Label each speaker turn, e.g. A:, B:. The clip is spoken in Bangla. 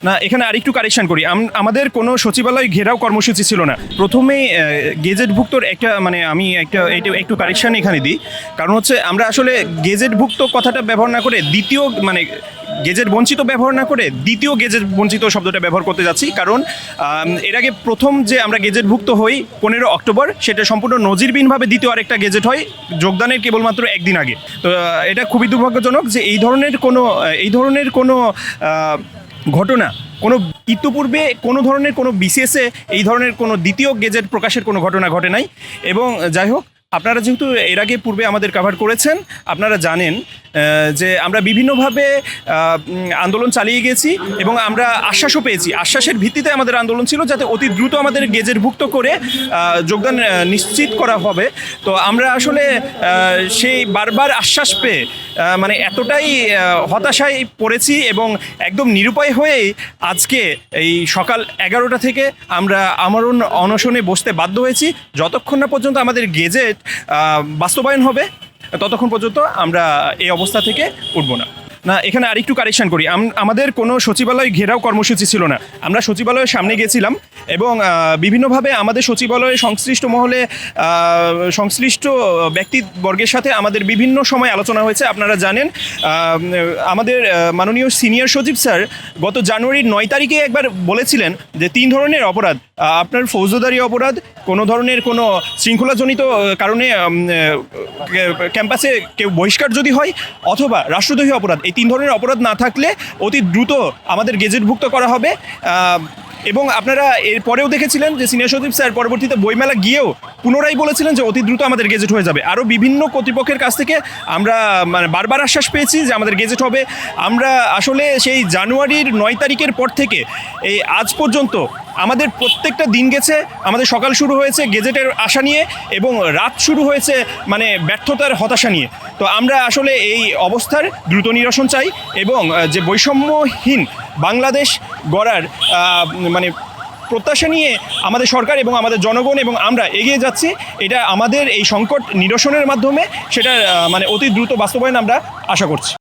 A: না, এখানে আরেকটু কারেকশন করি। আমাদের কোনো সচিবালয় ঘেরাও কর্মসূচি ছিল না। প্রথমেই গেজেটভুক্তর একটা আমি একটু কারেকশন এখানে দিই। কারণ হচ্ছে আমরা আসলে গেজেটভুক্ত কথাটা ব্যবহার না করে দ্বিতীয় গেজেট বঞ্চিত ব্যবহার না করে দ্বিতীয় গেজেট বঞ্চিত শব্দটা ব্যবহার করতে যাচ্ছি। কারণ এর আগে প্রথম যে আমরা গেজেটভুক্ত হই 15 অক্টোবর, সেটা সম্পূর্ণ নজিরবিহীনভাবে দ্বিতীয় আরেকটা গেজেট হয় যোগদানের কেবলমাত্র একদিন আগে। তো এটা খুবই দুর্ভাগ্যজনক যে এই ধরনের কোনো ঘটনা কোনো ইতিপূর্বে কোনো ধরনের কোনো বিসিএসে এই ধরনের কোনো দ্বিতীয় গেজেট প্রকাশের কোনো ঘটনা ঘটে নাই। এবং যাই হোক, আপনারা যেহেতু এর আগে পূর্বে আমাদের কভার করেছেন, আপনারা জানেন যে আমরা বিভিন্নভাবে আন্দোলন চালিয়ে গেছি এবং আমরা আশ্বাসও পেয়েছি। আশ্বাসের ভিত্তিতে আমাদের আন্দোলন ছিল যাতে অতি দ্রুত আমাদের গেজেটভুক্ত করে যোগদান নিশ্চিত করা হবে। তো আমরা আসলে সেই বারবার আশ্বাস পেয়ে এতটাই হতাশায় পড়েছি এবং একদম নিরুপায় হয়েই আজকে এই সকাল 11টা থেকে আমরা আমরণ অনশনে বসতে বাধ্য হয়েছি। যতক্ষণ না পর্যন্ত আমাদের গেজেট বাস্তবায়ন হবে ততক্ষণ পর্যন্ত আমরা এই অবস্থা থেকে উঠব না। না, এখানে আরেকটু কারেকশন করি। আমাদের কোনো সচিবালয় ঘেরাও কর্মসূচি ছিল না। আমরা সচিবালয়ের সামনে গেছিলাম এবং বিভিন্নভাবে আমাদের সচিবালয়ে সংশ্লিষ্ট মহলে সংশ্লিষ্ট ব্যক্তিবর্গের সাথে আমাদের বিভিন্ন সময় আলোচনা হয়েছে। আপনারা জানেন আমাদের মাননীয় সিনিয়র সচিব স্যার গত জানুয়ারির 9 তারিখে একবার বলেছিলেন যে 3 ধরনের অপরাধ, আপনার ফৌজদারি অপরাধ, কোনো ধরনের কোনো শৃঙ্খলাজনিত কারণে ক্যাম্পাসে কেউ বহিষ্কার যদি হয়, অথবা রাষ্ট্রদ্রোহী অপরাধ, এই 3 ধরনের অপরাধ না থাকলে অতি দ্রুত আমাদের গেজেটভুক্ত করা হবে। এবং আপনারা এর পরেও দেখেছিলেন যে সিনিয়র সচিব স্যার পরবর্তীতে বইমেলা গিয়েও পুনরায় বলেছিলেন যে অতি দ্রুত আমাদের গেজেট হয়ে যাবে। আরও বিভিন্ন কর্তৃপক্ষের কাছ থেকে আমরা বারবার আশ্বাস পেয়েছি যে আমাদের গেজেট হবে। আমরা আসলে সেই জানুয়ারির 9 তারিখের পর থেকে এই আজ পর্যন্ত আমাদের প্রত্যেকটা দিন গেছে, আমাদের সকাল শুরু হয়েছে গেজেটের আশা নিয়ে এবং রাত শুরু হয়েছে ব্যর্থতার হতাশা নিয়ে। তো আমরা আসলে এই অবস্থার দ্রুত নিরসন চাই এবং যে বৈষম্যহীন বাংলাদেশ গড়ার প্রত্যাশা নিয়ে আমাদের সরকার এবং আমাদের জনগণ এবং আমরা এগিয়ে যাচ্ছি। এটা আমাদের এই সংকট নিরসনের মাধ্যমে সেটা অতি দ্রুত বাস্তবায়ন আমরা আশা করছি।